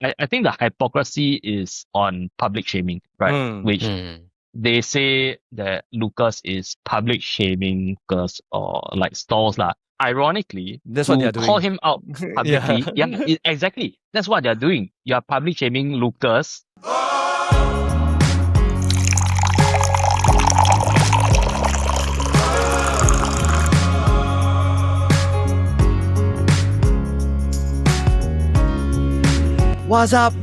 I think the hypocrisy is on public shaming, right? Which they say that Lucas is public shaming girls or like stalls lah. Ironically, That's what they're to call doing. him out publicly, exactly. That's what they're doing. You are public shaming Lucas. What's up,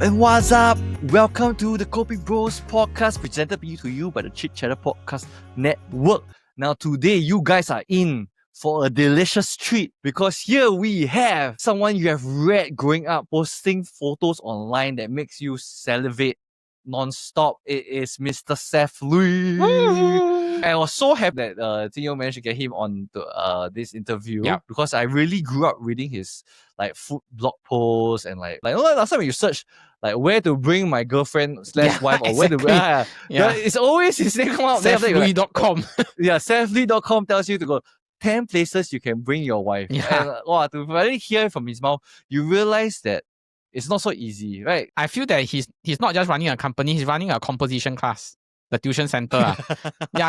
and what's up? Welcome to the KopiBros podcast presented to you by the Chit Podcast Network. Now today you guys are in for a delicious treat because here we have someone you have read growing up posting photos online that makes you salivate non-stop. It is Mr. Seth Lui. I was so happy that Tio managed to get him on to, this interview because I really grew up reading his like food blog posts and like last time when you search like where to bring my girlfriend / wife or where to it's always his name come out. SethLui.com. SethLui.com tells you to go 10 places you can bring your wife. And to really hear from his mouth, you realize that it's not so easy, right? I feel that he's not just running a company, he's running a composition class. The tuition center.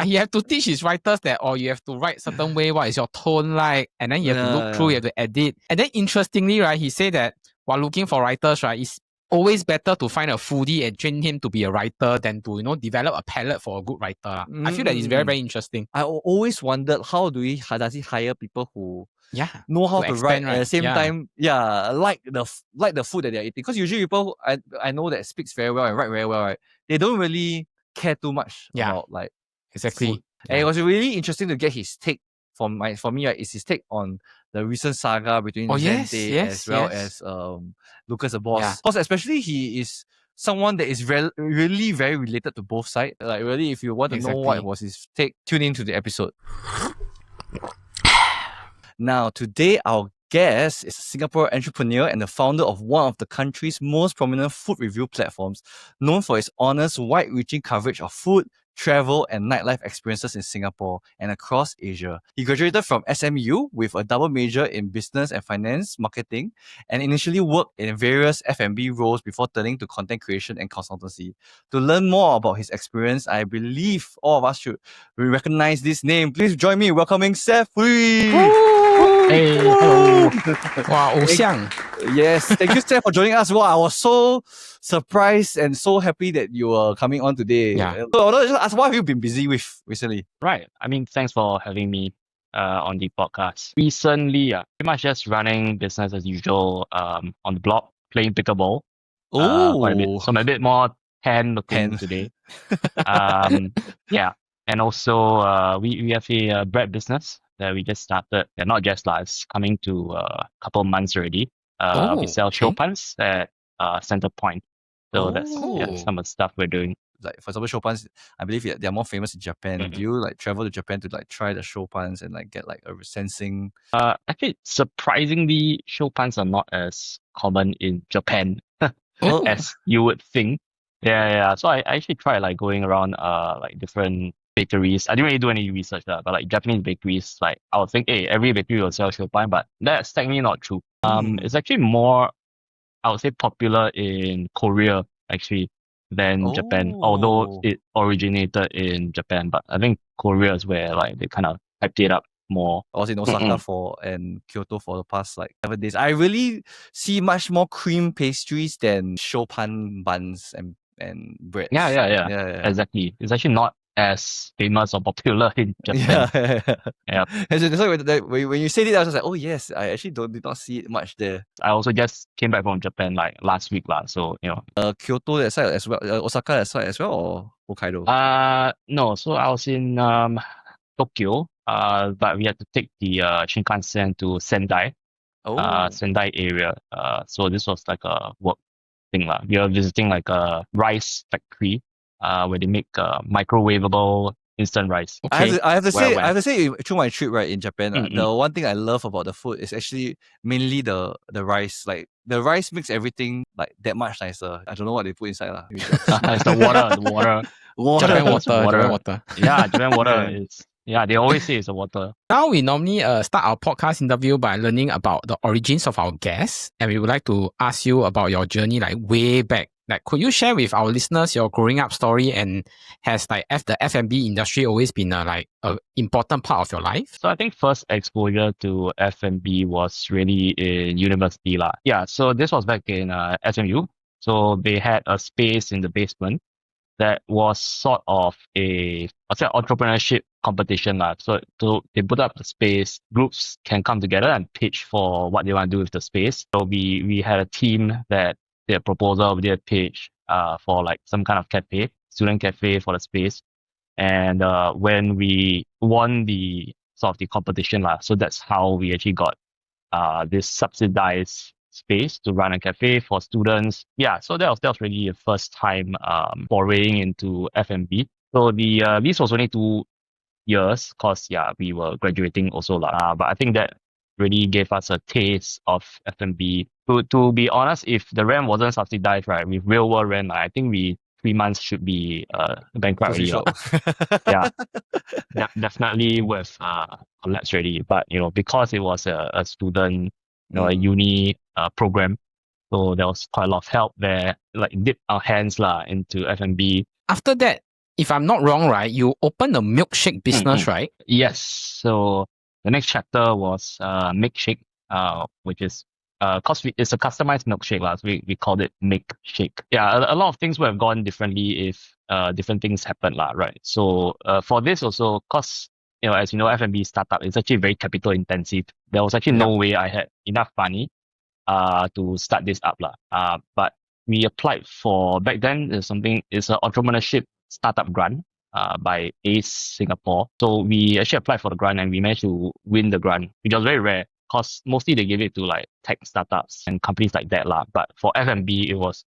He have to teach his writers that you have to write certain way, what is your tone like, and then you have to look through, you have to edit. And then interestingly, right, he said that while looking for writers, right, it's always better to find a foodie and train him to be a writer than to, develop a palette for a good writer. I feel that it's very, very interesting. I always wondered does he hire people who know how to write right? At the same time, like the food that they're eating. Because usually people I know that speaks very well and write very well, right? They don't really care too much about like food. And it was really interesting to get his take for me, right? Is his take on the recent saga between Zen Tay as well as LucasTheBoss. Because especially he is someone that is really very related to both sides. Like really, if you want to know what was his take, tune into the episode. Now, today our guest is a Singapore entrepreneur and the founder of one of the country's most prominent food review platforms, known for its honest, wide-reaching coverage of food, travel, and nightlife experiences in Singapore and across Asia. He graduated from SMU with a double major in business and finance marketing and initially worked in various F&B roles before turning to content creation and consultancy. To learn more about his experience, I believe all of us should recognize this name. Please join me in welcoming Seth Lui. Hey, hello. Wow, 偶像. Yes, thank you, Seth, for joining us. Wow, I was so surprised and so happy that you were coming on today. So I want to just ask, what have you been busy with recently? Right. I mean, thanks for having me on the podcast. Recently, pretty much just running business as usual on the blog, playing pickleball. Quite a bit. So I'm a bit more tan looking today. And also we have a bread business that we just started. They're not just it's coming to a couple of months already. We sell show pans at Center Point. So that's some of the stuff we're doing. Like for example, show pans, I believe they're more famous in Japan. Do you like travel to Japan to like try the show pans and like get like a sensing? Actually, surprisingly, show pans are not as common in Japan as you would think. So I actually tried like going around like different bakeries. I didn't really do any research but like Japanese bakeries, like I would think, hey, every bakery will sell shopan, but that's technically not true. It's actually more, I would say, popular in Korea actually than Japan, although it originated in Japan. But I think Korea is where like they kind of hyped it up more. I was in Osaka and Kyoto for the past like 7 days. I really see much more cream pastries than shopan buns and bread. Yeah. Exactly. It's actually not as famous or popular in Japan. And so when you said it, I was just like, oh yes, I actually did not see it much there. I also just came back from Japan like last week so Kyoto that side as well, Osaka that side as well, or Hokkaido? No, so I was in Tokyo, but we had to take the Shinkansen to Sendai, Sendai area. So this was like a work thing We were visiting like a rice factory where they make microwavable instant rice. I have to say through my trip right in Japan, the one thing I love about the food is actually mainly the rice. Like the rice makes everything like that much nicer. I don't know what they put inside It's the water. Japan water. Yeah, Japan water is Yeah, they always say it's the water. Now we normally start our podcast interview by learning about the origins of our guests, and we would like to ask you about your journey like way back. Like, could you share with our listeners your growing up story, and has like the F&B industry always been a important part of your life? So I think first exposure to F&B was really in university lah. Yeah, so this was back in SMU. So they had a space in the basement that was sort of entrepreneurship competition lah. So they put up the space, groups can come together and pitch for what they want to do with the space. So we had a team that did a proposal, we did a pitch for like some kind of cafe, student cafe for the space. And when we won the sort of the competition lah, so that's how we actually got this subsidized space to run a cafe for students. Yeah, so that was really the first time foraying into F&B. So the lease was only 2 years because we were graduating also lah. But I think that really gave us a taste of F&B. To be honest, if the rent wasn't subsidized, right, with real world rent, I think 3 months should be bankrupt already. Yeah, definitely with collapse already. But because it was a student, a uni program, so there was quite a lot of help there. Like dip our hands into F&B. After that, if I'm not wrong, right, you opened a milkshake business, right? Yes. So the next chapter was milkshake, which is cause it's a customized milkshake lah. So we called it milkshake. Yeah, a lot of things would have gone differently if different things happened lah, right? So for this also, cause as you know, F&B startup is actually very capital intensive. There was actually no way I had enough money to start this up lah. But we applied for, back then it's an entrepreneurship startup grant by ACE Singapore. So we actually applied for the grant and we managed to win the grant, which was very rare because mostly they give it to like tech startups and companies like that lah. But for F&B, it was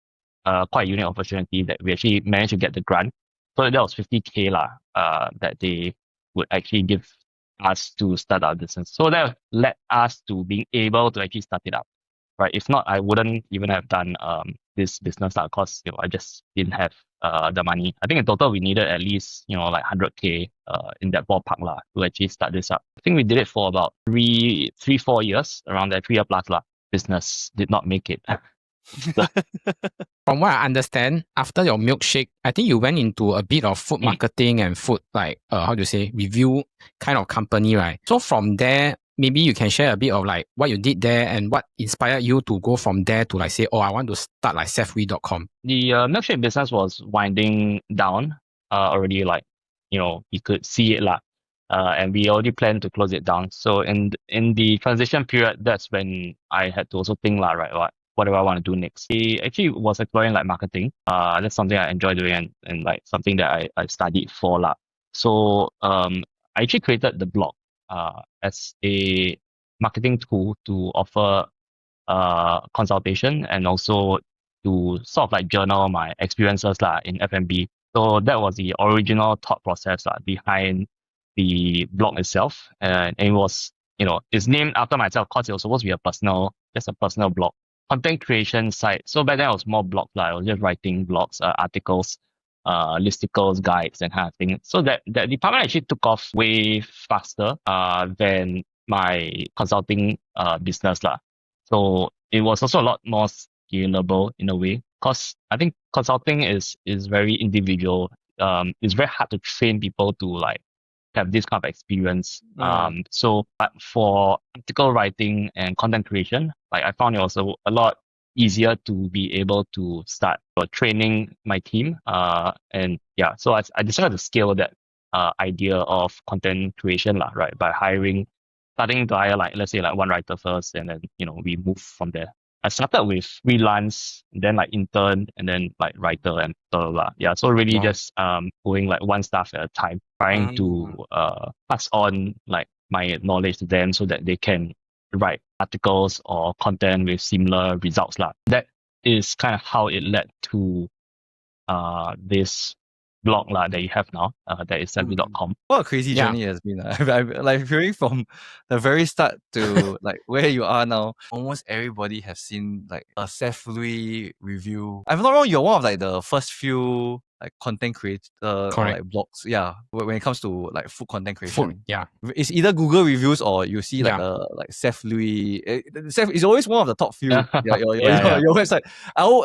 quite a unique opportunity that we actually managed to get the grant. So that was 50K lah that they would actually give us to start our business. So that led us to being able to actually start it up. Right. If not, I wouldn't even have done this business because I just didn't have the money. I think in total we needed at least like 100K in that ballpark lah to actually start this up. I think we did it for about 4 years, around that 3 year plus lah. Business did not make it. From what I understand, after your milkshake, I think you went into a bit of food marketing and food review kind of company, right? So from there, maybe you can share a bit of like what you did there and what inspired you to go from there to like say, I want to start like SethLui.com. The milkshake business was winding down already, like, you could see it lah. And we already planned to close it down. So in the transition period, that's when I had to also think lah, right, what do I want to do next? I actually was exploring like marketing. That's something I enjoy doing and like something that I studied for lah. So I actually created the blog as a marketing tool to offer consultation and also to sort of like journal my experiences in F&B. So that was the original thought process behind the blog itself. And it was, it's named after myself because it was supposed to be just a personal blog. Content creation site. So back then I was more blogs. I was just writing blogs, articles, listicles, guides, and kind of thing. So that department actually took off way faster than my consulting business lah. So it was also a lot more scalable in a way because I think consulting is very individual. It's very hard to train people to like have this kind of experience. So but for article writing and content creation, like I found it was a lot easier to be able to start training my team. And yeah, so I decided to scale that idea of content creation lah, right, by starting to hire like, let's say like one writer first, and then we move from there. I started with freelance, then like intern, and then like writer and blah, blah, blah. Yeah, so really just going like one staff at a time, trying to pass on like my knowledge to them so that they can write articles or content with similar results lah. That is kind of how it led to this blog lah that you have now, that is SethLui.com. What a crazy journey it has been. I'm like hearing from the very start to like where you are now. Almost everybody has seen like a Seth Lui review. If I'm not wrong, you're one of like the first few like content creator or like blogs. Yeah, when it comes to like food content creation. Food, yeah. It's either Google reviews or you see like like Seth Lui. Seth is always one of the top few. Your website.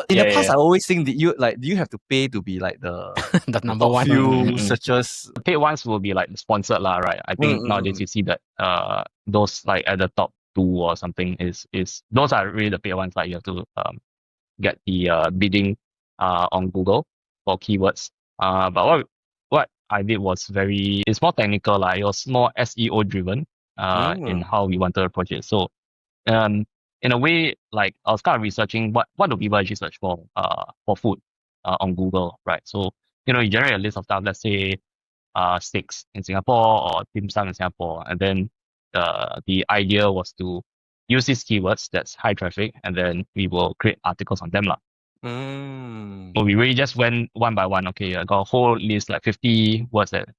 In the past, I always think that do you have to pay to be like the the number top one few searches? The paid ones will be like sponsored lah, right? I think nowadays you see that those like at the top 2 or something is those are really the paid ones. Like you have to get the bidding on Google for keywords. But what I did was it's more technical, like it was more SEO driven in how we wanted to approach it. So in a way, like I was kind of researching what do people actually search for food on Google, right? So you generate a list of stuff, let's say steaks in Singapore or dim sum in Singapore, and then the idea was to use these keywords that's high traffic, and then we will create articles on them lah. So we really just went one by one. Okay, I got a whole list, like 50 words that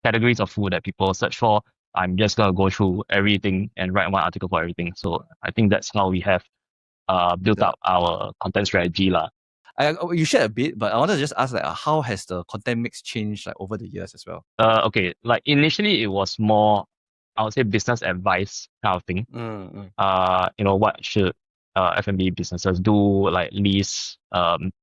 categories of food that people search for. I'm just gonna go through everything and write one article for everything. So I think that's how we have built up our content strategy lah. You shared a bit, but I want to just ask, like, how has the content mix changed like over the years as well? Okay, like initially it was more, I would say, business advice kind of thing. What should F&B businesses do, like least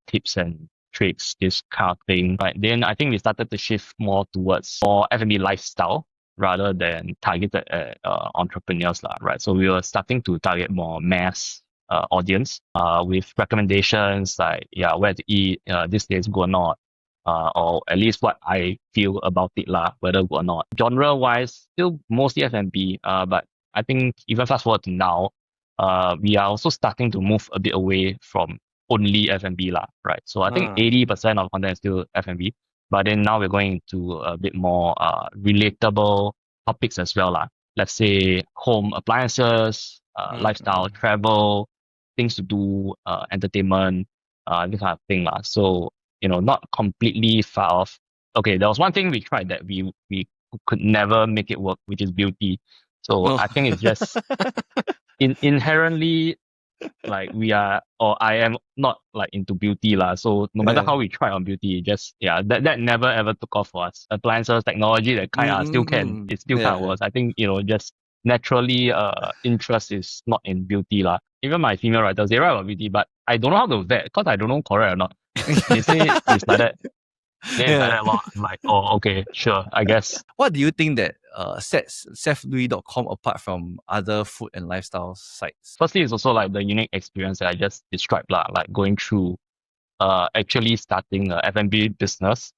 tips and tricks, this kind of thing. Right. Then I think we started to shift more towards more F&B lifestyle rather than targeted at entrepreneurs lah. Right. So we were starting to target more mass audience with recommendations like where to eat, this day is good or not. Or at least what I feel about it lah, whether good or not. Genre wise, still mostly F&B, but I think even fast forward to now, we are also starting to move a bit away from only F&B lah, right? So I think 80% of content is still F&B, but then now we're going into a bit more relatable topics as well lah. Let's say home appliances, lifestyle, travel, things to do, entertainment, this kind of thing lah. So not completely far off. Okay, there was one thing we tried that we could never make it work, which is beauty. So I think it's just inherently like I am not like into beauty lah. So no matter how we try on beauty, just that never ever took off for us. Appliances, technology, that kind still can. It still kind of works. I think just naturally interest is not in beauty lah. Even my female writers, they write about beauty, but I don't know how to vet because I don't know correct or not. They say it's like that. Like that a lot. I'm like, okay, sure, I guess. What do you think that sets SethLui.com apart from other food and lifestyle sites? Firstly, it's also like the unique experience that I just described lah, like going through actually starting a F&B business.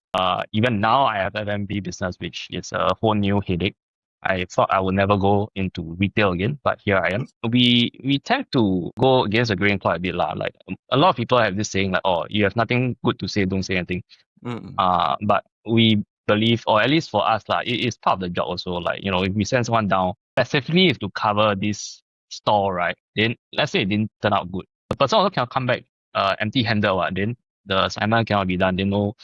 Even now I have F&B business, which is a whole new headache. I thought I would never go into retail again, but here I am. We tend to go against the grain quite a bit lah. Like a lot of people have this saying like, you have nothing good to say, don't say anything. But we believe, or at least for us lah, it is part of the job also. Like if we send someone down, specifically if to cover this store, right? Then let's say it didn't turn out good, the person also cannot come back empty-handed. Then the assignment cannot be done. Then no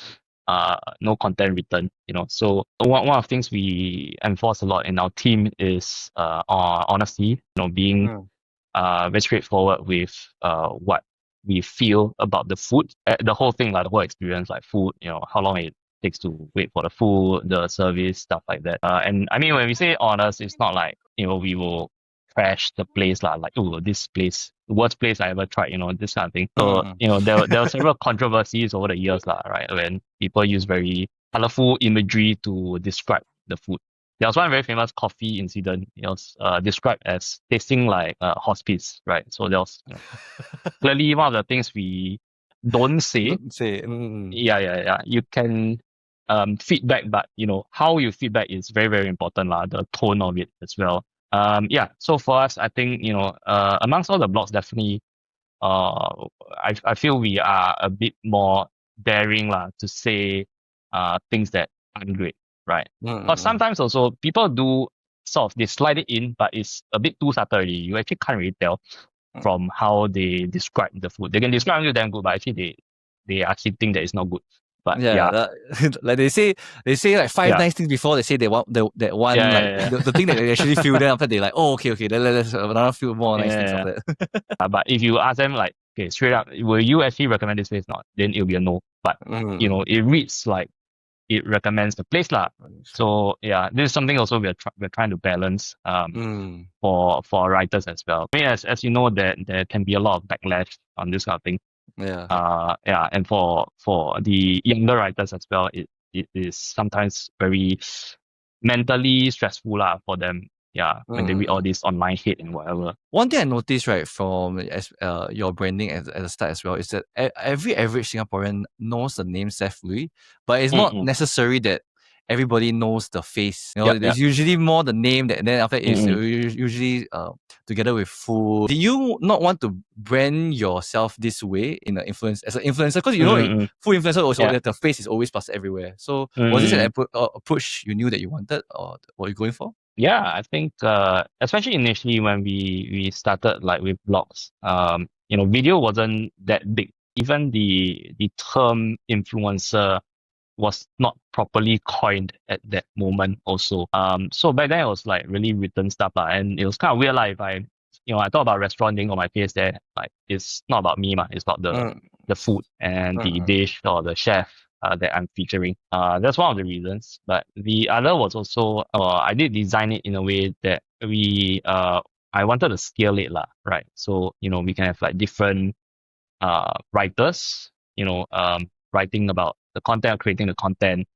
content written, So one of the things we enforce a lot in our team is honesty, being very straightforward with what we feel about the food, the whole thing, like the whole experience, like food, how long it takes to wait for the food, the service, stuff like that. And I mean, when we say honest, it's not like, we will trash the place lah, like, this place, the worst place I ever tried, this kind of thing. So, there were several controversies over the years lah, right? When people use very colorful imagery to describe the food. There was one very famous coffee incident. It was described as tasting like hospice, right? So there was clearly one of the things we don't say. Yeah. You can feedback, but how you feedback is very, very important lah. The tone of it as well. So for us, I think, amongst all the blogs, definitely, I feel we are a bit more daring lah to say things that aren't great, right? But sometimes also people do they slide it in, but it's a bit too subtle already. You actually can't really tell from how they describe the food. They can describe it damn good, but actually they actually think that it's not good. But like they say like 5 nice things before they say they want that one the thing that they actually feel. Then after they like, okay, let's another few more nice things of that. But if you ask them like, okay, straight up, will you actually recommend this place or not? Then it'll be a no. but it reads like it recommends the place lah. So yeah, this is something also we're trying to balance for writers as well. I mean, as you know, there can be a lot of backlash on this kind of thing. Yeah. And for the younger writers as well, it is sometimes very mentally stressful lah for them. Yeah, when they read all this online hate and whatever. One thing I noticed, right, from your branding at the start as well, is that every average Singaporean knows the name Seth Lui, but it's not necessary that everybody knows the face. It's usually more the name that, and then after it's usually together with food. Do you not want to brand yourself this way in the influence as an influencer? Because food influencer also the face is always plastered everywhere. So was this an approach you knew that you wanted, or what you're going for? Yeah, I think especially initially when we started like with blogs, video wasn't that big. Even the term influencer was not properly coined at that moment also. So back then it was like really written stuff and it was kind of weird if I thought about restauranting on my face there, like it's not about me, it's about the food and the dish or the chef that I'm featuring. That's one of the reasons. But the other was also I did design it in a way that I wanted to scale it right? So we can have like different writers, writing about the content or creating the content.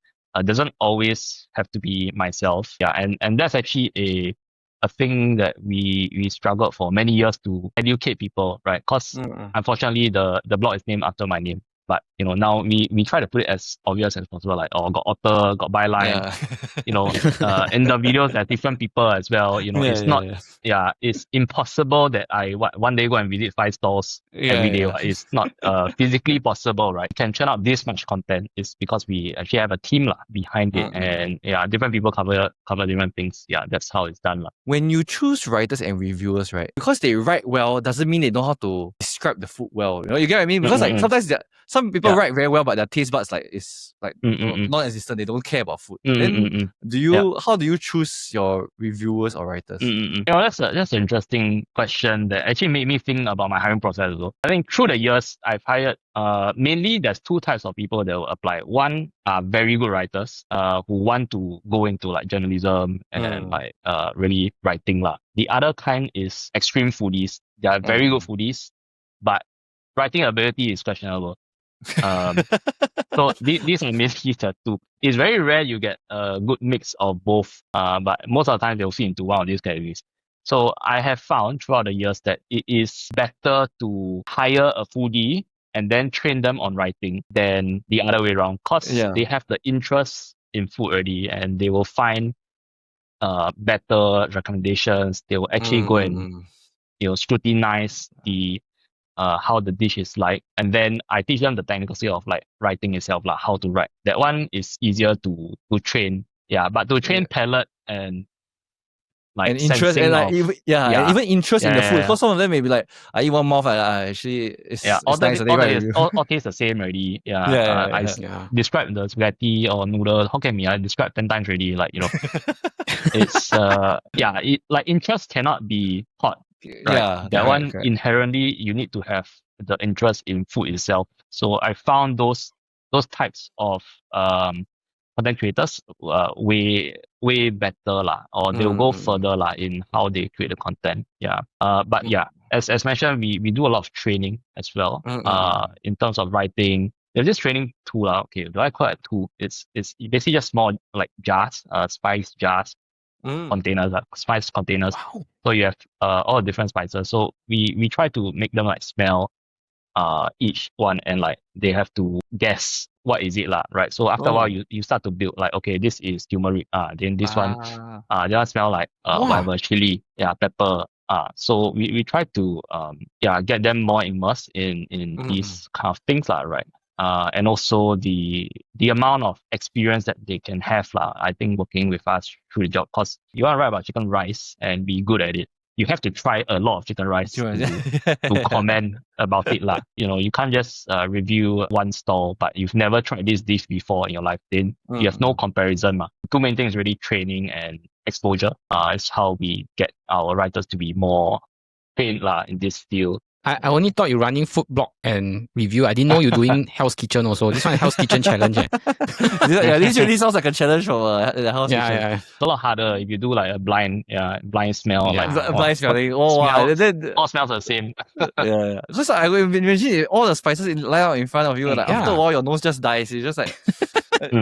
Doesn't always have to be myself. Yeah, and that's actually a thing that we struggled for many years to educate people, right? Because unfortunately the blog is named after my name. But now we try to put it as obvious as possible, like got author, got byline, in the videos there are different people as well. It's not it's impossible that I one day go and visit 5 stores every day. It's not physically possible, right? Can churn out this much content is because we actually have a team behind it, and different people cover different things. Yeah, that's how it's done. When you choose writers and reviewers, right, because they write well doesn't mean they know how to describe the food well. You get what I mean? Because like sometimes some people write very well, but their taste buds is non-existent. They don't care about food. Then how do you choose your reviewers or writers? That's an interesting question that actually made me think about my hiring process as well. I think through the years I've hired mainly there's 2 types of people that will apply. One are very good writers who want to go into like journalism and really writing . The other kind is extreme foodies. They are very good foodies, but writing ability is questionable. So these are mainly the 2. It's very rare you get a good mix of both, but most of the time they'll fit into one of these categories. So I have found throughout the years that it is better to hire a foodie and then train them on writing than the other way around, because they have the interest in food already and they will find better recommendations. They will actually go and scrutinize the how the dish is like, and then I teach them the technical skill of like writing itself, how to write. That one is easier to train. Yeah, but to train palate and like and interest and like even interest in the food. Because some of them may be like, I eat one mouth, actually it's all nice. All taste the same already. I describe the spaghetti or noodle Hokkien mee. I described 10 times already. It's like interest cannot be taught. Right? That one inherently you need to have the interest in food itself. So I found those types of content creators way better or they'll go further in how they create the content. But as mentioned, we do a lot of training as well in terms of writing. There's this training tool. Okay, do I call it tool? It's basically just small like jars, spice jars. Containers, spice containers. Wow. So you have all different spices. So we try to make them smell each one, and they have to guess what is it right? So after a while you start to build okay, this is turmeric. Then this one they all smell like whatever, chili, pepper. So we try to get them more immersed in these kind of things right? And also the amount of experience that they can have I think working with us through the job, because you want to write about chicken rice and be good at it, you have to try a lot of chicken rice to comment about it you can't just review one stall but you've never tried this dish before in your life, then you have no comparison. 2 main things really training and exposure. Is how we get our writers to be more trained in this field. I only thought you running food blog and review. I didn't know you're doing Hell's Kitchen also. This one is Hell's Kitchen challenge. This really sounds like a challenge for the Hell's Kitchen. Yeah. It's a lot harder if you do like a blind smell. Yeah. Like Blind smelling. Oh wow. all smells are the same. Yeah. Just I imagine all the spices lie out in front of you. Like after a while, your nose just dies. It's just like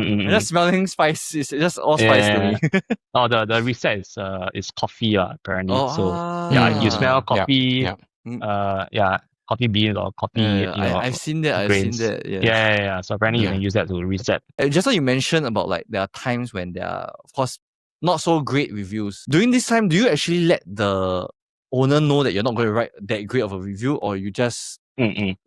just smelling spice. It's just all spice to me. Oh, the reset is coffee apparently. Oh, so if you smell coffee, coffee beans or coffee. I've seen that. grains. Yeah. So apparently you can use that to reset. Just like you mentioned about like there are times when there are, of course, not so great reviews. During this time, do you actually let the owner know that you're not going to write that great of a review, or you just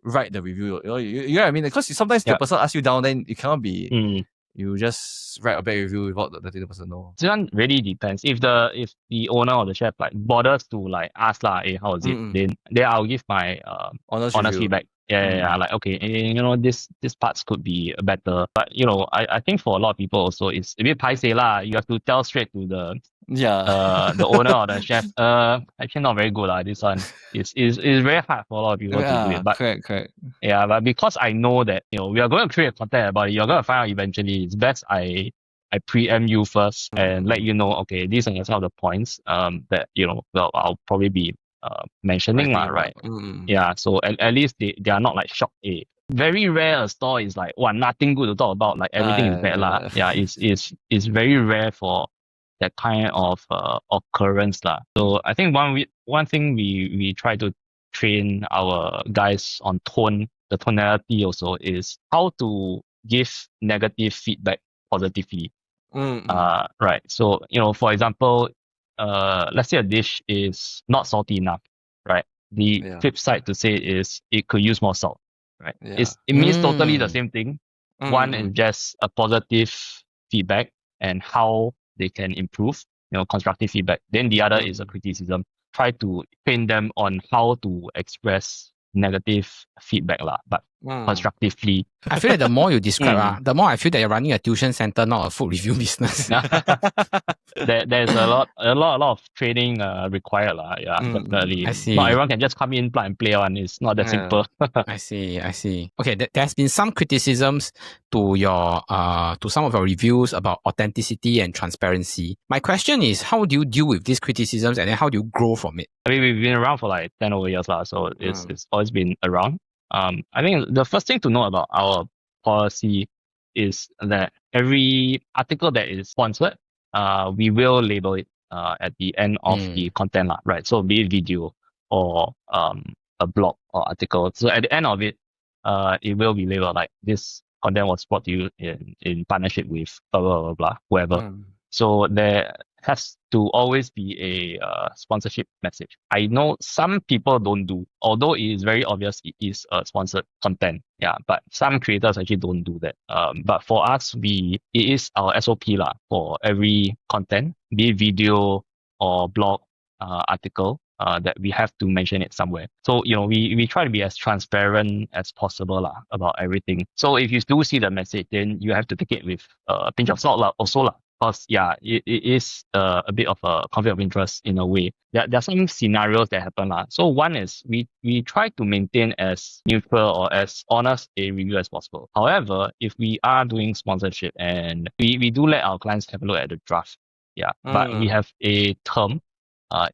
write the review? You know what I mean? Because sometimes the person asks you down, then it cannot be. You just write a bad review without letting the person know. This one really depends. If the owner or the chef like bothers to like ask hey, how is it? Then I'll give my honest feedback. Like okay, this parts could be better. But I think for a lot of people also it's a bit paiseh lah. You have to tell straight to the owner or the chef. Actually not very good this one. It's very hard for a lot of people to do it. But correct. Yeah, but because I know that we are going to create content about it, you're going to find out eventually. It's best I preempt you first and let you know. Okay, these are some of the points that I'll probably be mentioning right? Yeah, so at least they are not like shocked. Very rare a store is like nothing good to talk about, like everything is bad lah. Yeah, it's very rare for that kind of occurrence lah. So I think one thing we try to train our guys on the tonality also is how to give negative feedback positively. Right. So for example, let's say a dish is not salty enough, right? The flip side to say is it could use more salt, right? It means totally the same thing. One is just a positive feedback and how they can improve, constructive feedback. Then the other is a criticism. Try to train them on how to express negative feedback but constructively. I feel that the more you describe, the more I feel that you're running a tuition center, not a food review business. There's a lot of training required definitely. I see. Not everyone can just come in, plug and play on. It's not that simple. I see. Okay, there's been some criticisms to your to some of your reviews about authenticity and transparency. My question is, how do you deal with these criticisms, and then how do you grow from it? I mean, we've been around for like 10 over years so it's always been around. I think the first thing to know about our policy is that every article that is sponsored, we will label it at the end of the content, right? So be it video or a blog or article. So at the end of it, it will be labeled like this content was brought to you in partnership with blah blah blah blah whoever. So there has to always be a sponsorship message. I know some people don't do, although it is very obvious it is sponsored content. Yeah, but some creators actually don't do that. But for us, it is our SOP for every content, be it video or blog, article, that we have to mention it somewhere. So we try to be as transparent as possible about everything. So if you do see the message, then you have to take it with a pinch of salt also. Because it is a bit of a conflict of interest in a way. There are some scenarios that happen. So one is we try to maintain as neutral or as honest a review as possible. However, if we are doing sponsorship and we do let our clients have a look at the draft. But we have a term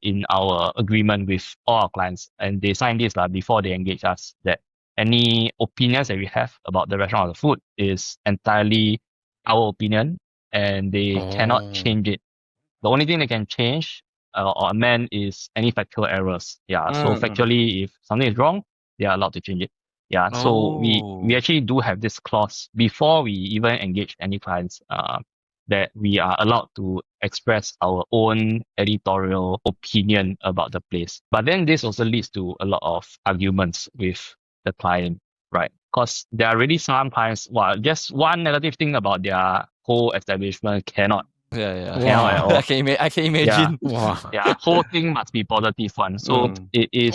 in our agreement with all our clients, and they sign this before they engage us, that any opinions that we have about the restaurant or the food is entirely our opinion, and they cannot change it. The only thing they can change or amend is any factual errors. So factually, if something is wrong, they are allowed to change it. So we actually do have this clause before we even engage any clients, that we are allowed to express our own editorial opinion about the place. But then this also leads to a lot of arguments with the client, right? Because there are really some clients, just one negative thing about their whole establishment cannot. Cannot at all. I can imagine. Whole thing must be positive one. So it is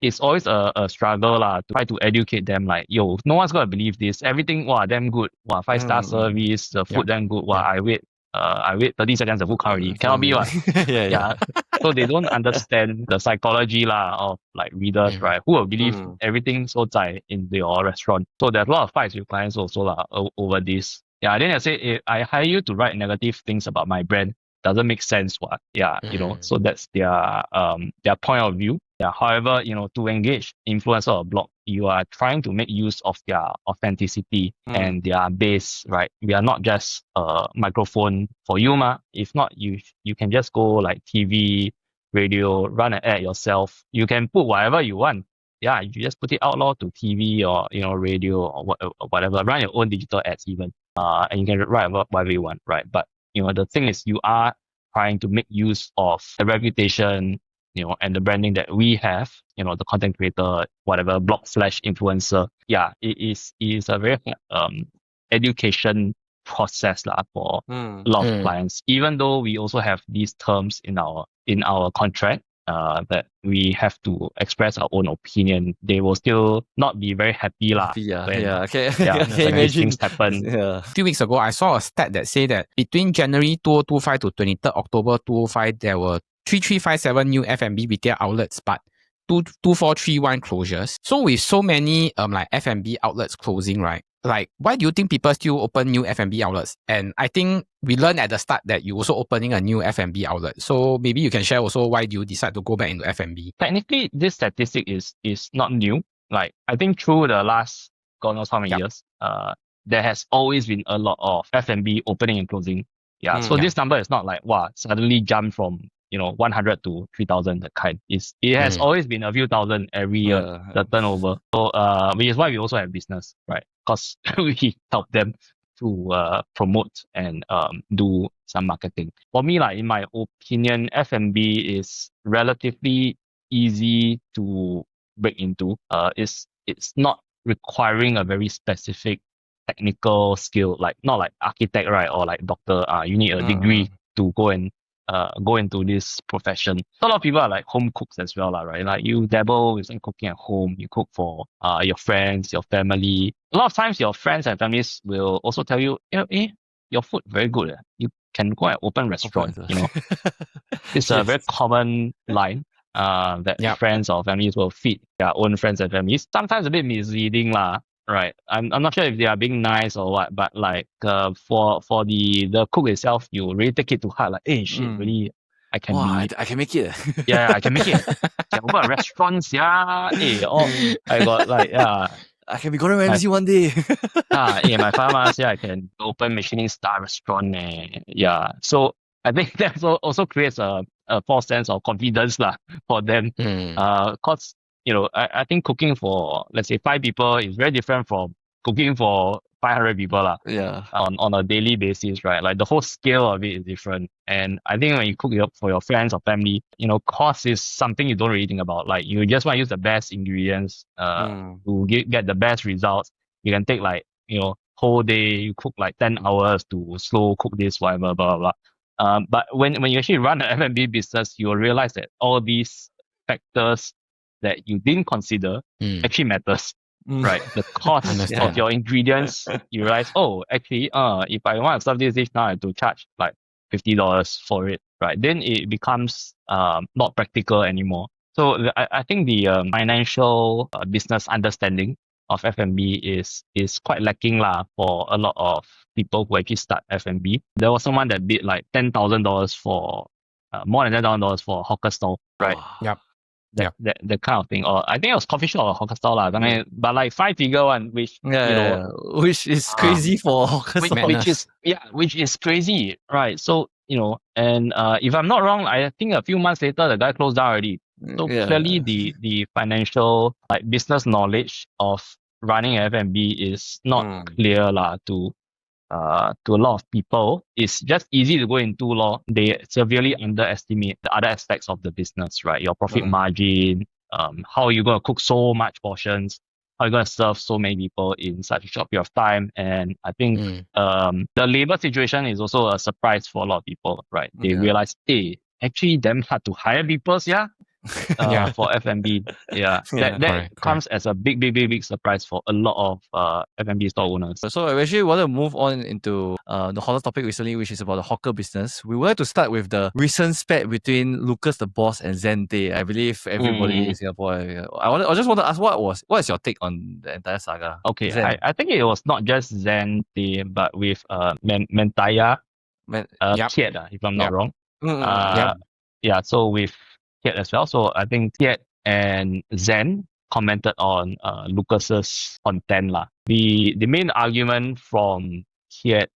it's always a struggle to try to educate them, like, no one's gonna believe this. Everything damn good. 5-star service, the food damn good. I wait I wait 30 seconds, the food come already. Cannot be what. yeah. So they don't understand the psychology of like readers, right? Who will believe everything so in your restaurant. So there's a lot of fights with clients also over this. Yeah, then I say, if I hire you to write negative things about my brand, doesn't make sense. What? Yeah, so that's their point of view. Yeah. However, to engage influencer or blog, you are trying to make use of their authenticity and their base, right? We are not just a microphone for you, ma. If not, you can just go like TV, radio, run an ad yourself. You can put whatever you want. Yeah, you just put it out loud to TV or radio or whatever. Run your own digital ads even. And you can write whatever you want, right? But the thing is, you are trying to make use of the reputation, and the branding that we have, the content creator, whatever, blog / influencer. Yeah, it is a very education process for a lot of clients. Even though we also have these terms in our contract, that we have to express our own opinion, they will still not be very happy Okay. When these things happen. Yeah. 2 weeks ago, I saw a stat that said that between January 2025 to 23rd October 2005, there were 3357 new F&B retail outlets, but 2431 closures. So with so many like F&B outlets closing, right? Like, why do you think people still open new F&B outlets? And I think we learned at the start that you also opening a new F&B outlet. So maybe you can share also why do you decide to go back into F&B? Technically, this statistic is not new. Like, I think through the last God knows how many years, there has always been a lot of F&B opening and closing. Yeah. So this number is not like suddenly jumped from 100 to 3,000, that kind. It has always been a few thousand every year, the turnover. So which is why we also have business, right? Because we help them to promote and do some marketing. For me, in my opinion, F&B is relatively easy to break into. It's not requiring a very specific technical skill, not like architect, right, or like doctor. You need a degree to go into this profession. So a lot of people are like home cooks as well, right? Like you dabble with some cooking at home, you cook for your friends, your family. A lot of times your friends and families will also tell you, your food very good. You can go and open restaurant, It's a very common line that friends or families will feed their own friends and families. Sometimes a bit misleading right. I'm not sure if they are being nice or what, but for the cook itself, you really take it to heart. Like, hey, shit, really, I can I can make it. I can make it. Can open a restaurant, I got I can be Gordon Ramsay one day. my father I can open Michelin star restaurant. So I think that also creates a false sense of confidence for them. Cause I think cooking for, let's say, 5 people is very different from cooking for 500 people on a daily basis, right? Like the whole scale of it is different. And I think when you cook for your friends or family, cost is something you don't really think about. Like you just want to use the best ingredients to get the best results. You can take whole day, you cook 10 hours to slow cook this, whatever, blah, blah, blah. But when you actually run an F&B business, you'll realize that all these factors that you didn't consider actually matters, right? The cost of your ingredients, you realize, actually, if I want to serve this dish now, I have to charge $50 for it, right? Then it becomes not practical anymore. So I think the financial business understanding of F&B is quite lacking for a lot of people who actually start F&B. There was someone that bid $10,000 for more than $10,000 for a hawker stall, right? That kind of thing. Or I think it was coffee shop or hawker stall I mean, but 5-figure one, which which is crazy for hawker stall. Which is crazy, right? So and if I'm not wrong, I think a few months later the guy closed down already. So clearly the financial business knowledge of running F&B is not clear to a lot of people. It's just easy to go into they severely underestimate the other aspects of the business, right? Your profit margin, how you're going to cook so much portions, how you're going to serve so many people in such a short period of time. And I think the labor situation is also a surprise for a lot of people, right? They realize, hey, actually damn hard to hire people, for F&B. Yeah, Yeah. that Correct. comes as a big surprise for a lot of F&B store owners. So we actually want to move on into the hottest topic recently, which is about the hawker business. We would like to start with the recent spat between Lucas the Boss and Zen Tay. I believe everybody in Singapore. I just want to ask, what is your take on the entire saga? Okay, Zen. I think it was not just Zen Tay, but with Mentaya, Yep. Chit, if I'm not Yep. wrong. Yep. Yeah, so with Chit as well. So I think Chit and Zen commented on Lucas's content lah. The main argument from Chit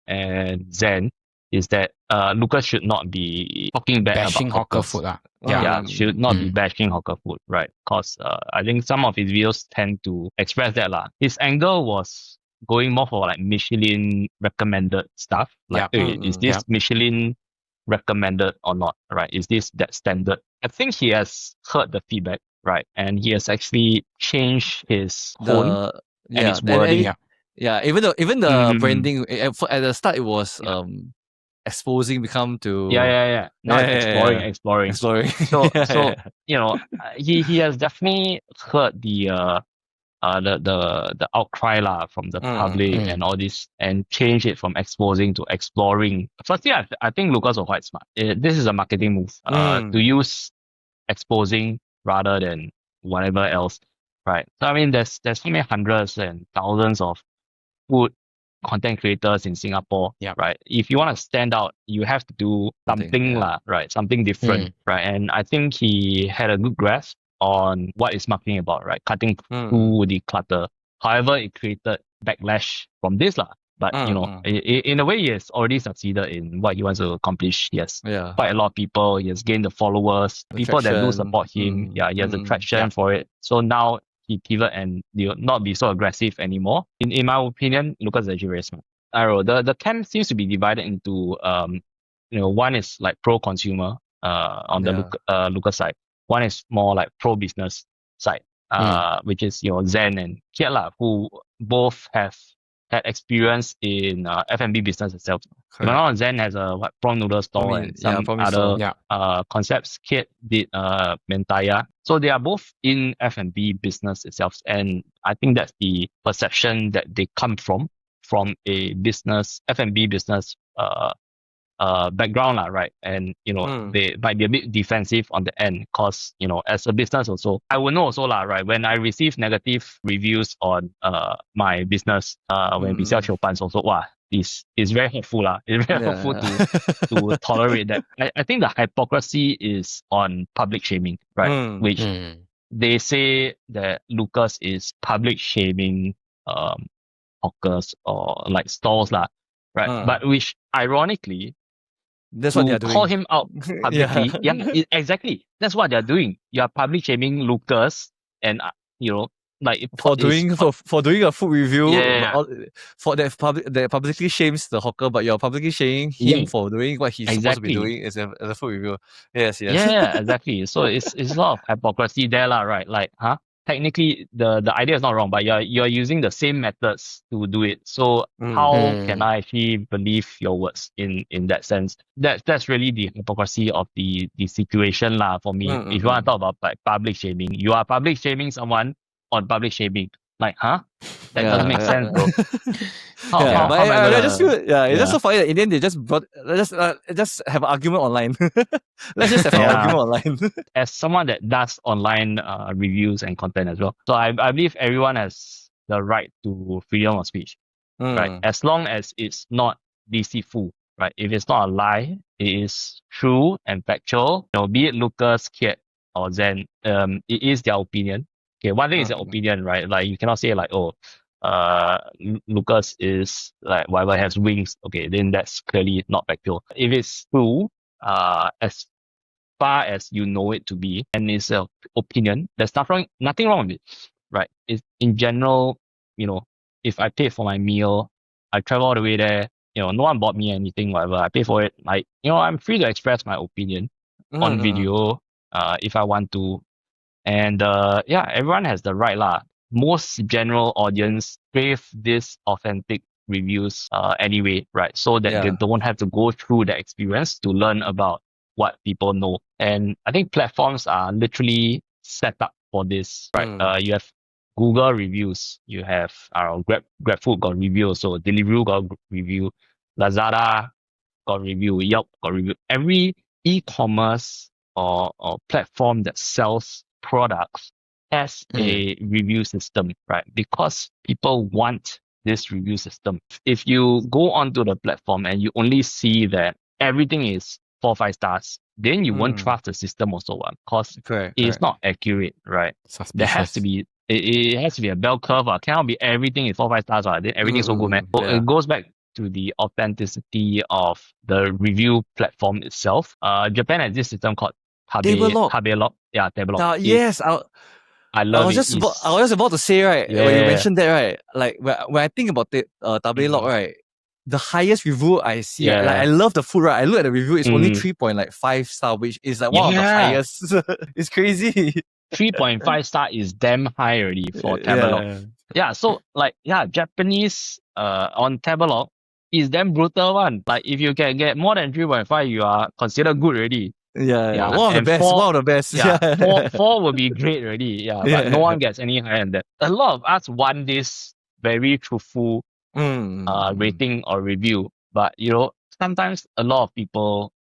and Zen is that Lucas should not be talking bad Bashing about hawker hawkers. food. Yeah, should not be bashing hawker food, right? Because I think some of his videos tend to express that lah. His angle was going more for like Michelin recommended stuff. Like, is this Michelin recommended or not, right? Is this that standard? I think he has heard the feedback, right? And he has actually changed his tone and his wording. Even the branding at the start, it was exposing become to now it's exploring. So you know, he has definitely heard the outcry lah from the public and all this, and change it from exposing to exploring. Firstly, I think Lucas was quite smart. This is a marketing move to use exposing rather than whatever else, right? So I mean, there's so many hundreds and thousands of food content creators in Singapore, right? If you want to stand out, you have to do something lah, right? Something different, right? And I think he had a good grasp on what is marketing about, right? Cutting through the clutter. However, it created backlash from this lah. But you know, in a way, he has already succeeded in what he wants to accomplish. He has quite a lot of people. He has gained the followers, people that do support him. Yeah, he has the traction for it. So now he pivot and will not be so aggressive anymore. In my opinion, Lucas is actually very smart. I don't know, the camp seems to be divided into one is like pro consumer on the Lucas side. One is more like pro business side, which is Zen and Chit lah, who both have had experience in F&B business itself. Zen has a prawn noodle store and some other concepts. Chit did Mentaya. So they are both in F&B business itself. And I think that's the perception that they come from a business, F&B business background, right? And, they might be a bit defensive on the end because, as a business also, I will know also, right? When I receive negative reviews on my business, when we sell chopans also, this is very helpful. It's very helpful to tolerate that. I think the hypocrisy is on public shaming, right? Which they say that Lucas is public shaming hawkers or like stalls, right? But which ironically, that's what they're doing. Call him out publicly. Exactly. That's what they're doing. You are public shaming Lucas and like for doing a food review, for that publicly shames the hawker, but you're publicly shaming him for doing what he's supposed to be doing as a food review. Yes. Yeah, exactly. So it's a lot of hypocrisy there, right? Like, technically the idea is not wrong, but you're using the same methods to do it. So how can I actually believe your words in that sense? That's really the hypocrisy of the situation for me. If you want to talk about like public shaming, you are public shaming someone on public shaming. Like, that doesn't make sense, bro. I just feel it's just so funny that in the end they just just have an argument online. Let's just have an argument online. As someone that does online reviews and content as well, so I believe everyone has the right to freedom of speech, right? As long as it's not deceitful, right? If it's not a lie, it is true and factual. Be it Lucas, Chit, or Zen, it is their opinion. Okay, one thing is their opinion, right? Like you cannot say like, Lucas is like whatever has wings. Okay, then that's clearly not factual. If it's true, as far as you know it to be, and it's an opinion, there's nothing wrong with it, right? It's in general, if I pay for my meal, I travel all the way there, no one bought me anything, whatever, I pay for it. Like, I'm free to express my opinion on video, if I want to. And everyone has the right lah. Most general audience crave this authentic reviews anyway, right? So that they don't have to go through the experience to learn about what people know. And I think platforms are literally set up for this, right? You have Google reviews, you have GrabFood got review also, Deliveroo got review, Lazada got review, Yelp got review. Every e-commerce or platform that sells products has a review system, right? Because people want this review system. If you go onto the platform and you only see that everything is 4-5 stars, then you won't trust the system also, because it's not accurate, right? Suspicious. There has to be it has to be a bell curve. Cannot be everything is 4-5 stars. Then everything's so good, man. So it goes back to the authenticity of the review platform itself. Japan has this system called Tabelog. Yeah, Tabelog. Yes, I love it. I was just about to say, right, when you mentioned that, right, like when I think about it, Tabelog, right, the highest review I see, like I love the food, right? I look at the review, it's only 3.5 star, which is like one of the highest. It's crazy. 3.5 star is damn high already for Tabelog. Yeah, so Japanese on Tabelog is damn brutal one. Like if you can get more than 3.5, you are considered good already. Yeah. One of the best. Yeah, four will be great already. Yeah, but no one gets any higher than that. A lot of us want this very truthful rating or review, but sometimes a lot of people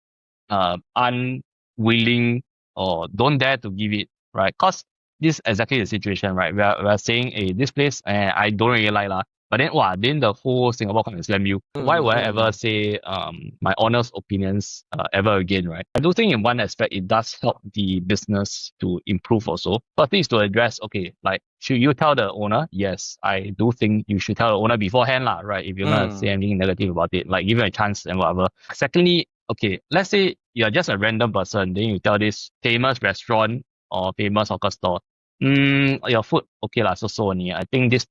unwilling or don't dare to give it, right? Because this is exactly the situation, right? We are saying, hey, this place I don't really like lah. But then the whole Singapore come and slam you. Why would I ever say my honest opinions ever again, right? I do think in one aspect it does help the business to improve also. But things to address, okay, like should you tell the owner? Yes, I do think you should tell the owner beforehand lah, right? If you're gonna say anything negative about it, like give it a chance and whatever. Secondly, okay, let's say you're just a random person, then you tell this famous restaurant or famous hawker store, your food okay lah, so only. I think this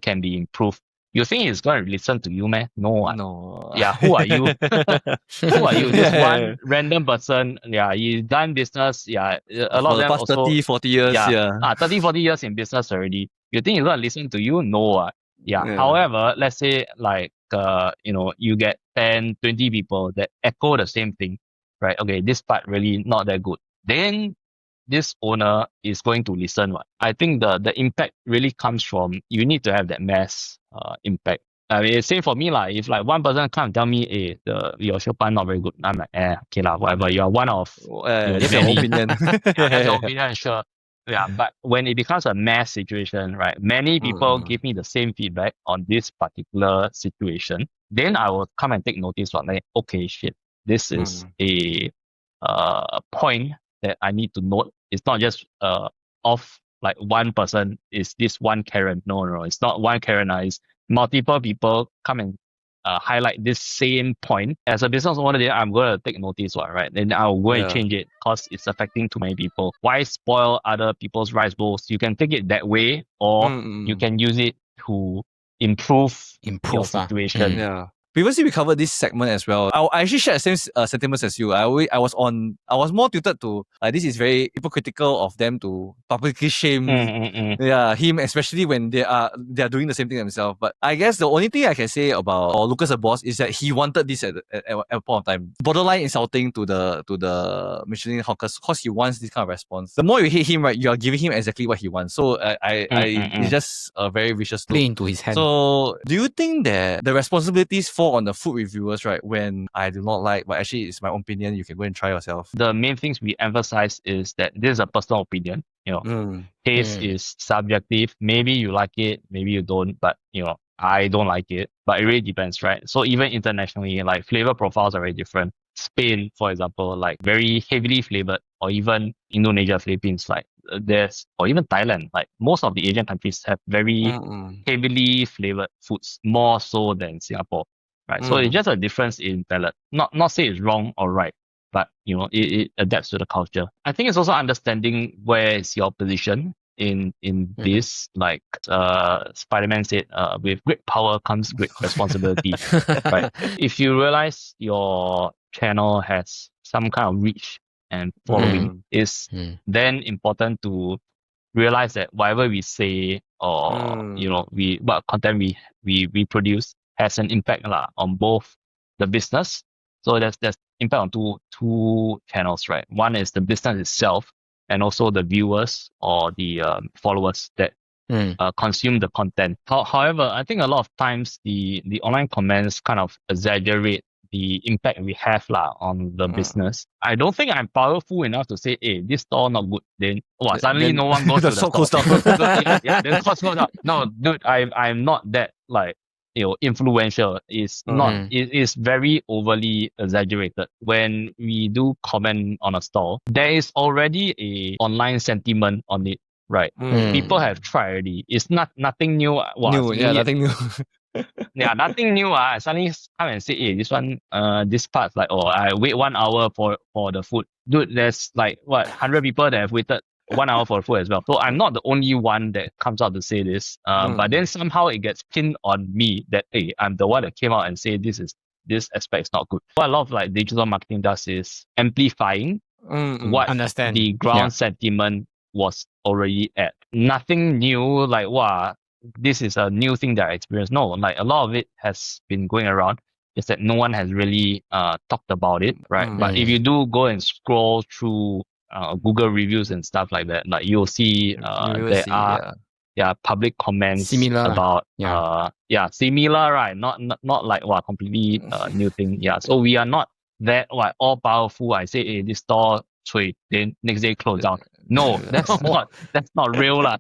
can be improved. You think he's going to listen to you, man? No. No. Yeah, who are you? Who are you? This one random person. Yeah, he's done business. Yeah, a lot of them past also 30, 40 years. 30, 40 years in business already. You think he's going to listen to you? No. However, let's say like you get 10, 20 people that echo the same thing, right? Okay, this part really not that good. Then this owner is going to listen. I think the impact really comes from you need to have that mass impact. I mean, same for me lah. If like one person come and tell me, hey, your Chopin not very good, I'm like, okay lah, whatever. You are one of that's your opinion. That's your opinion, sure. Yeah, but when it becomes a mass situation, right? Many people give me the same feedback on this particular situation. Then I will come and take notice. Like, okay, shit, this is a point that I need to note. It's not just of like one person, is this one Karen. No, it's not one Karen. It's multiple people come and highlight this same point. As a business owner, then I'm going to take notice, right? Then I'll go and change it because it's affecting too many people. Why spoil other people's rice bowls? You can take it that way, or you can use it to improve your situation. Yeah. Previously, we covered this segment as well. I actually shared the same sentiments as you. I was more tilted to this is very hypocritical of them to publicly shame him, especially when they are doing the same thing themselves. But I guess the only thing I can say about LucasTheBoss is that he wanted this at a point of time. Borderline insulting to the Michelin hawkers because he wants this kind of response. The more you hate him, right, you are giving him exactly what he wants. So it's just a very vicious loop. Play into his hand. So do you think that the responsibilities fall on the food reviewers, right? When I do not like, but actually it's my own opinion, you can go and try yourself. The main things we emphasize is that this is a personal opinion. Taste is subjective. Maybe you like it, maybe you don't, but I don't like it. But it really depends, right? So even internationally, like flavor profiles are very different. Spain, for example, like very heavily flavored, or even Indonesia, Philippines, like or even Thailand, like most of the Asian countries have very heavily flavored foods, more so than Singapore. Right. So it's just a difference in palate. Not say it's wrong or right, but it adapts to the culture. I think it's also understanding where is your position in this. Like Spider-Man said, with great power comes great responsibility. Right. If you realize your channel has some kind of reach and following, is then important to realize that whatever we say or what content we produce has an impact on both the business So there's impact on two channels, right? One is the business itself, and also the viewers or the followers that consume the content. However, I think a lot of times the online comments kind of exaggerate the impact we have on the business. I don't think I'm powerful enough to say, hey, this store not good. Then suddenly then no one goes to the stock store. goes down. Then cost goes down. No, dude, I'm not that influential. It's not. It is very overly exaggerated. When we do comment on a store, there is already a online sentiment on it. Right. People have tried already. It's nothing new. Nothing new. Nothing new. I suddenly come and say, hey, this one, this part's like, I wait 1 hour for the food. Dude, there's 100 people that have waited 1 hour for the food as well. So I'm not the only one that comes out to say this. But then somehow it gets pinned on me that, hey, I'm the one that came out and say this aspect is not good. What a lot of digital marketing does is amplifying what the ground sentiment was already at. Nothing new, this is a new thing that I experienced. No, a lot of it has been going around. It's that no one has really talked about it, right? But if you do go and scroll through Google reviews and stuff like that, you'll see there are public comments similar about similar, right? Not completely new thing. Yeah, so we are not that all powerful. I say, hey, this store then next day close down. No, that's not real lah.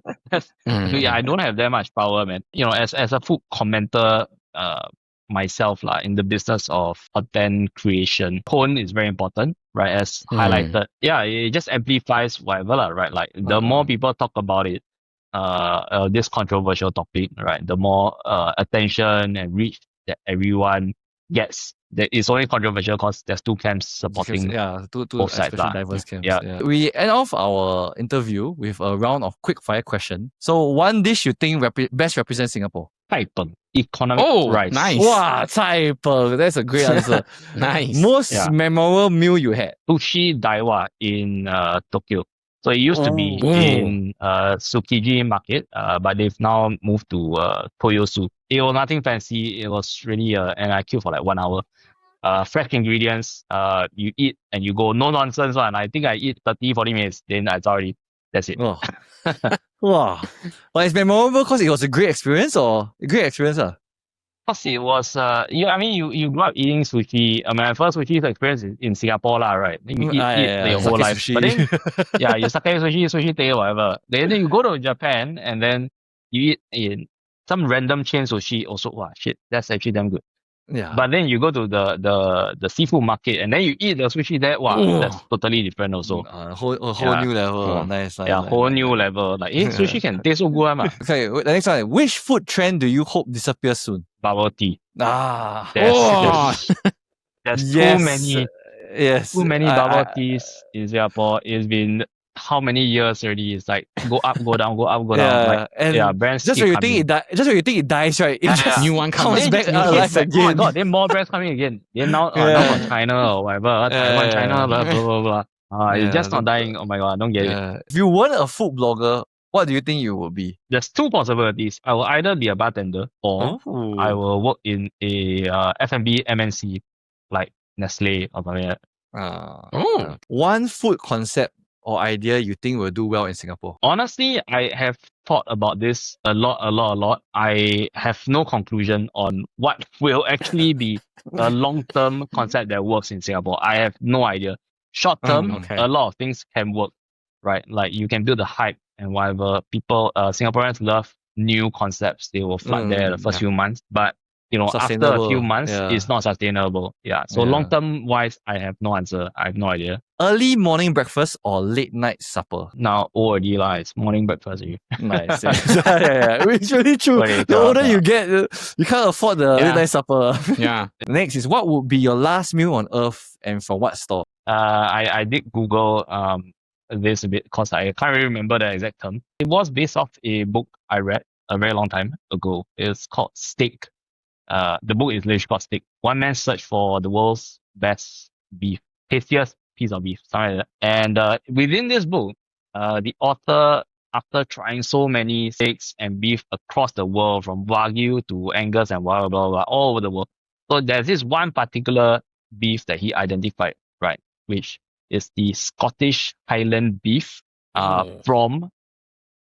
I don't have that much power, man. As a food commenter, myself in the business of content creation, tone is very important, right? As highlighted, it just amplifies whatever lah, right? The more people talk about it, this controversial topic, right? The more attention and reach that everyone gets. It's only controversial because there's two camps supporting two both sides. Diverse camps. Yeah. We end off our interview with a round of quickfire question. So one dish you think best represents Singapore? Cai peng, economic rice. Nice. Wow, cai peng. That's a great answer. Nice. Most memorable meal you had? Sushi Daiwa in Tokyo. So it used to be in Tsukiji Market, but they've now moved to Toyosu. It was nothing fancy. It was really and I queued for 1 hour. Fresh ingredients, you eat and you go, no nonsense one. I think I eat 30-40 minutes, then I already, that's it. Wow. But it's memorable because it was a great experience or a great experience? Because it was, you grew up eating sushi. My first sushi experience is in Singapore, right? You eat your whole life. Sushi. But then, you sake sushi tei, whatever. Then you go to Japan and then you eat in some random chain sushi. Also, wow, shit, that's actually damn good. Yeah. But then you go to the seafood market and then you eat the sushi there. Wow, that's totally different also. A whole new level. Nice. Whole new level. Sushi can taste so good, man. Okay, the next one. Which food trend do you hope disappears soon? Bubble tea. There's too many. Yes. Too many bubble teas in Singapore. It's been how many years already? It's go up, go down, go up, go down. Brands just when you think it dies, right? New one comes back alive again. Oh my god, then more brands coming again. Then now from China or whatever. Taiwan, China, blah blah blah. It's just not dying. Oh my god, I don't get it. If you weren't a food blogger, what do you think you would be? There's two possibilities. I will either be a bartender or I will work in a F&B MNC like Nestle or something like that. One food concept or idea you think will do well in Singapore? Honestly, I have thought about this a lot. I have no conclusion on what will actually be a long-term concept that works in Singapore. I have no idea. Short-term, a lot of things can work, right? You can build the hype and whatever. People, Singaporeans love new concepts. They will flood there the first few months. But after a few months, it's not sustainable. Yeah. So long-term wise, I have no answer. I have no idea. Early morning breakfast or late night supper? Now, already it's morning breakfast. Nice. It's really true. The older you get, you can't afford the late night supper. Yeah. Next is, what would be your last meal on earth and from what store? I did Google this a bit because I can't really remember the exact term. It was based off a book I read a very long time ago. It's called Steak. The book is literally called Steak. One man's search for the world's best beef, tastiest piece of beef, something like that. And within this book, the author, after trying so many steaks and beef across the world, from Wagyu to Angus and blah, blah, blah, all over the world. So there's this one particular beef that he identified, right? Which is the Scottish Highland beef from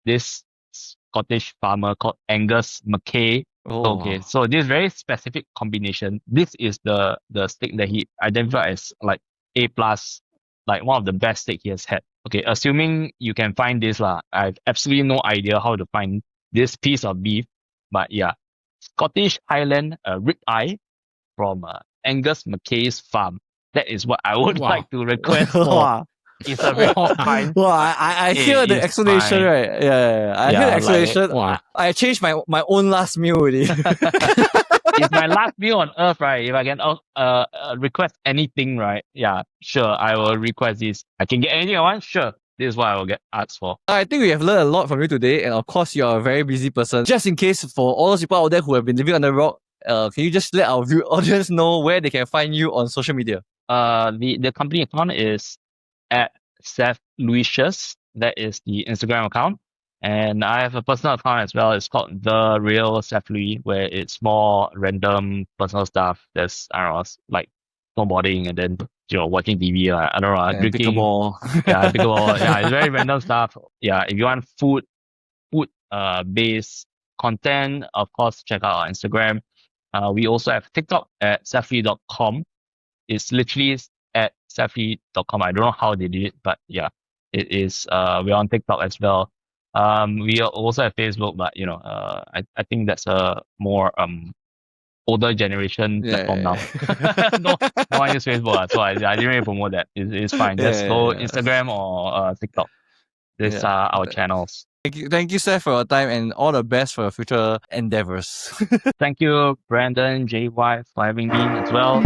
this Scottish farmer called Angus Mackay. Okay, so this very specific combination. This is the steak that he identified as like A plus, like one of the best steak he has had. Okay, assuming you can find this lah. I have absolutely no idea how to find this piece of beef, but yeah, Scottish Highland rib eye from Angus Mackay's farm. That is what I would like to request for. It's a very fine. Well, I hear the explanation, right? Yeah. I hear the explanation. Like, I changed my own last meal already. It's my last meal on earth, right? If I can request anything, right? Yeah, sure. I will request this. I can get anything I want. Sure. This is what I will get asked for. I think we have learned a lot from you today, and of course, you're a very busy person. Just in case for all those people out there who have been living on the rock, can you just let our audience know where they can find you on social media? The company account is at Seth Lui. That is the Instagram account. And I have a personal account as well. It's called The Real Seth Lui, where it's more random personal stuff. There's, I don't know, like snowboarding and then, watching TV. I don't know, drinking. Pickleball. Yeah, pickleball. Yeah, it's very random stuff. Yeah, if you want food based content, of course, check out our Instagram. We also have TikTok at sethlui.com. It's literally at sethlui.com. I don't know how they did it, but yeah, it is. We're on TikTok as well. We also have Facebook, but I think that's a more older generation platform now. No one uses Facebook, so I didn't really promote that. It's fine. Just go Instagram or TikTok. These are our channels. Thank you, Seth, for your time and all the best for your future endeavors. Thank you, Brandon, JY, for having me as well.